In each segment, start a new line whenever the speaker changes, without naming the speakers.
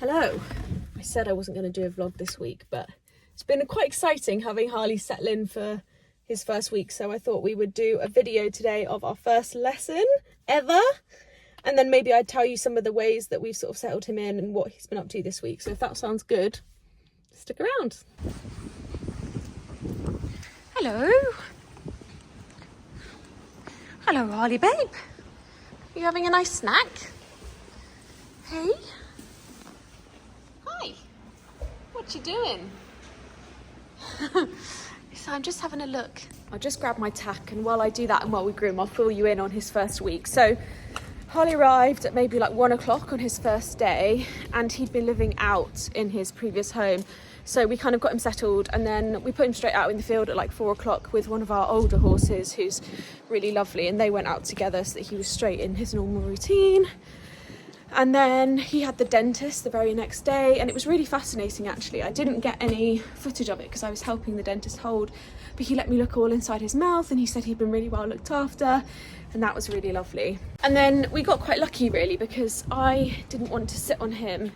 Hello. I said I wasn't going to do a vlog this week, but it's been quite exciting having Harley settle in for his first week. So I thought we would do a video today of our first lesson ever. And then maybe I'd tell you some of the ways that we've sort of settled him in and what he's been up to this week. So if that sounds good, stick around. Hello. Hello, Harley babe. Are you having a nice snack? Hey. Hi. What you doing? So I'm just having a look. I'll just grab my tack, and while I do that and while we groom, I'll fill you in on his first week. So Harley arrived at maybe like 1 o'clock on his first day, and he'd been living out in his previous home. So we kind of got him settled, and then we put him straight out in the field at like 4 o'clock with one of our older horses who's really lovely, and they went out together so that he was straight in his normal routine. And then he had the dentist the very next day, and it was really fascinating actually. I didn't get any footage of it because I was helping the dentist hold, but he let me look all inside his mouth and he said he'd been really well looked after, and that was really lovely. And then we got quite lucky really, because I didn't want to sit on him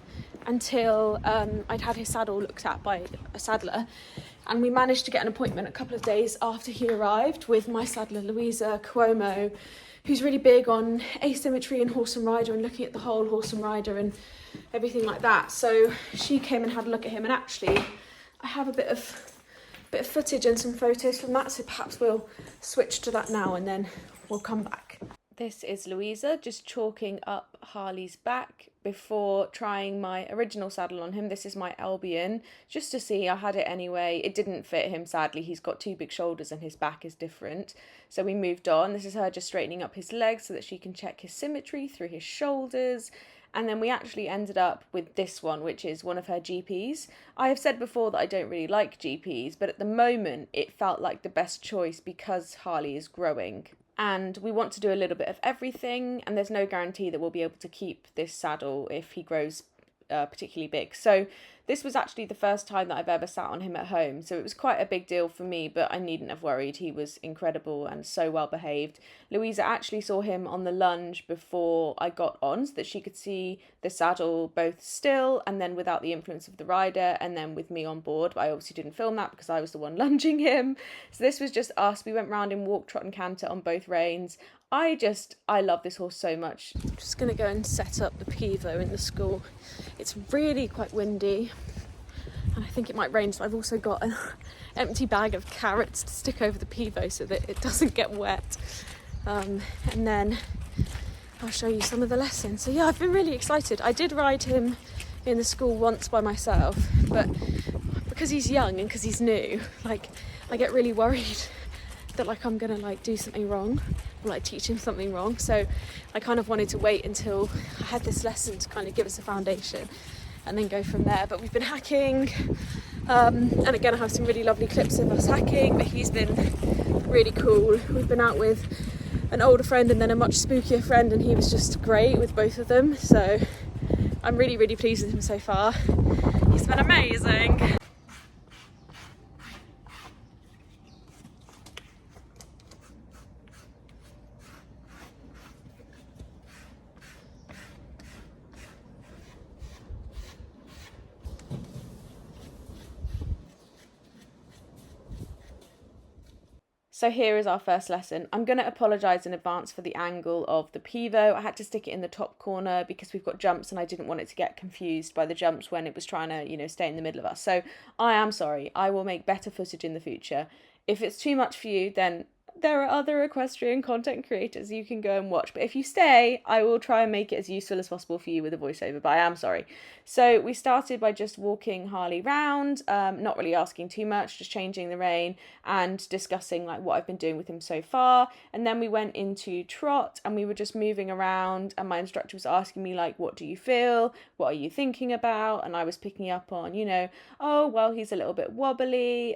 until I'd had his saddle looked at by a saddler, and we managed to get an appointment a couple of days after he arrived with my saddler Louisa Cuomo, who's really big on asymmetry and horse and rider and looking at the whole horse and rider and everything like that. So she came and had a look at him, and actually I have a bit of footage and some photos from that, so perhaps we'll switch to that now and then we'll come back. This is Louisa just chalking up Harley's back before trying my original saddle on him. This is my Albion, just to see. I had it anyway. It didn't fit him, sadly. He's got two big shoulders and his back is different. So we moved on. This is her just straightening up his legs so that she can check his symmetry through his shoulders. And then we actually ended up with this one, which is one of her GPs. I have said before that I don't really like GPs, but at the moment it felt like the best choice because Harley is growing. And we want to do a little bit of everything, and there's no guarantee that we'll be able to keep this saddle if he grows particularly big. So this was actually the first time that I've ever sat on him at home, so it was quite a big deal for me, but I needn't have worried. He was incredible and so well behaved. Louisa actually saw him on the lunge before I got on, so that she could see the saddle both still and then without the influence of the rider, and then with me on board. But I obviously didn't film that because I was the one lunging him. So this was just us. We went round in walk, trot and canter on both reins. I love this horse so much. I'm just going to go and set up the pivot in the school. It's really quite windy and I think it might rain, so I've also got an empty bag of carrots to stick over the pivot so that it doesn't get wet. And then I'll show you some of the lessons. So yeah, I've been really excited. I did ride him in the school once by myself, but because he's young and because he's new, like I get really worried that like I'm gonna like do something wrong or like teach him something wrong. So I kind of wanted to wait until I had this lesson to kind of give us a foundation and then go from there. But we've been hacking, and again I have some really lovely clips of us hacking, but he's been really cool. We've been out with an older friend and then a much spookier friend, and he was just great with both of them. So I'm really pleased with him so far. He's been amazing. So here is our first lesson. I'm going to apologise in advance for the angle of the pivot. I had to stick it in the top corner because we've got jumps and I didn't want it to get confused by the jumps when it was trying to, stay in the middle of us. So I am sorry. I will make better footage in the future. If it's too much for you, then there are other equestrian content creators you can go and watch. But if you stay, I will try and make it as useful as possible for you with a voiceover, but I am sorry. So we started by just walking Harley round, not really asking too much, just changing the rein and discussing like what I've been doing with him so far. And then we went into trot and we were just moving around, and my instructor was asking me like, what do you feel? What are you thinking about? And I was picking up on, oh, well, he's a little bit wobbly.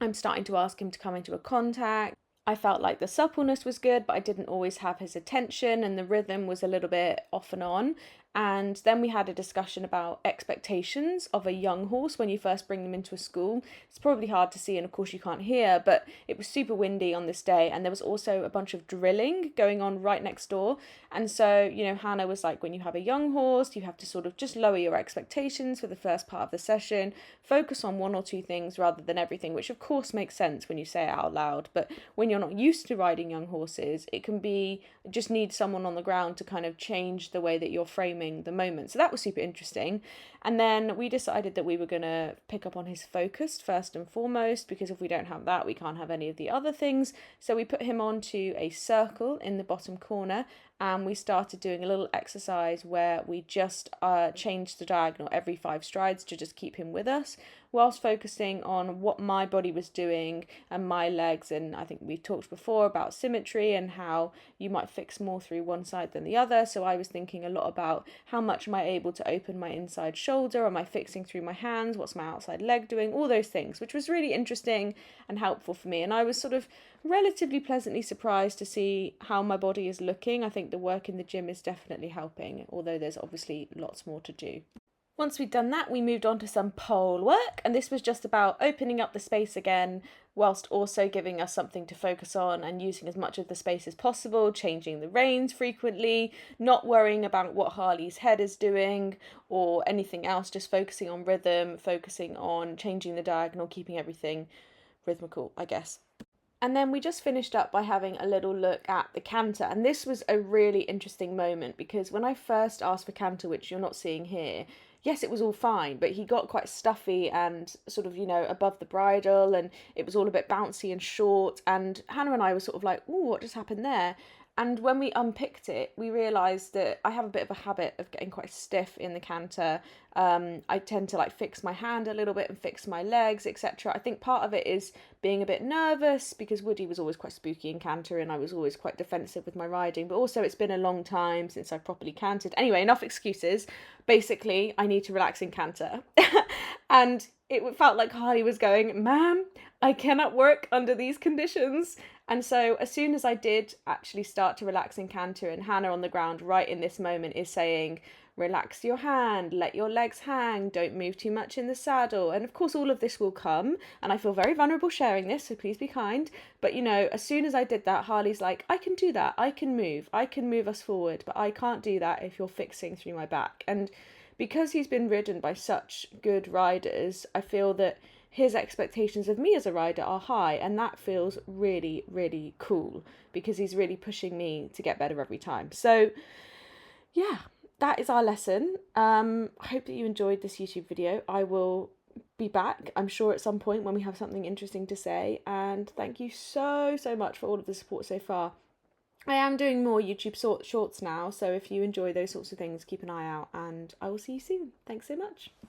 I'm starting to ask him to come into a contact. I felt like the suppleness was good, but I didn't always have his attention and the rhythm was a little bit off and on. And then we had a discussion about expectations of a young horse when you first bring them into a school. It's probably hard to see, and of course you can't hear, but it was super windy on this day, and there was also a bunch of drilling going on right next door. And so, Hannah was like, when you have a young horse, you have to sort of just lower your expectations for the first part of the session, focus on one or two things rather than everything, which of course makes sense when you say it out loud. But when you're not used to riding young horses, it can be, just need someone on the ground to kind of change the way that you're framing the moment. So that was super interesting. And then we decided that we were going to pick up on his focus first and foremost, because if we don't have that, we can't have any of the other things. So we put him onto a circle in the bottom corner, and we started doing a little exercise where we just changed the diagonal every 5 strides to just keep him with us, whilst focusing on what my body was doing and my legs. And I think we talked before about symmetry and how you might fix more through one side than the other. So I was thinking a lot about how much am I able to open my inside shoulder, am I fixing through my hands, what's my outside leg doing, all those things, which was really interesting and helpful for me. And I was sort of relatively pleasantly surprised to see how my body is looking. I think the work in the gym is definitely helping, although there's obviously lots more to do. Once we'd done that, we moved on to some pole work, and this was just about opening up the space again, whilst also giving us something to focus on and using as much of the space as possible, changing the reins frequently, not worrying about what Harley's head is doing or anything else, just focusing on rhythm, focusing on changing the diagonal, keeping everything rhythmical, I guess. And then we just finished up by having a little look at the canter. And this was a really interesting moment, because when I first asked for canter, which you're not seeing here, yes, it was all fine, but he got quite stuffy and sort of, above the bridle, and it was all a bit bouncy and short. And Hannah and I were sort of like, ooh, what just happened there? And when we unpicked it, we realised that I have a bit of a habit of getting quite stiff in the canter. I tend to fix my hand a little bit and fix my legs, etc. I think part of it is being a bit nervous, because Woody was always quite spooky in canter and I was always quite defensive with my riding. But also it's been a long time since I've properly cantered. Anyway, enough excuses. Basically, I need to relax in canter. And it felt like Harley was going, ma'am, I cannot work under these conditions. And so as soon as I did actually start to relax in canter, and Hannah on the ground right in this moment is saying, relax your hand, let your legs hang, don't move too much in the saddle. And of course all of this will come, and I feel very vulnerable sharing this, so please be kind. But as soon as I did that, Harley's like, I can do that, I can move us forward, but I can't do that if you're fixing through my back. And because he's been ridden by such good riders, I feel that his expectations of me as a rider are high, and that feels really, really cool, because he's really pushing me to get better every time. So yeah, that is our lesson. I hope that you enjoyed this YouTube video. I will be back, I'm sure, at some point when we have something interesting to say, and thank you so much for all of the support so far. I am doing more YouTube shorts now, so if you enjoy those sorts of things, keep an eye out, and I will see you soon. Thanks so much.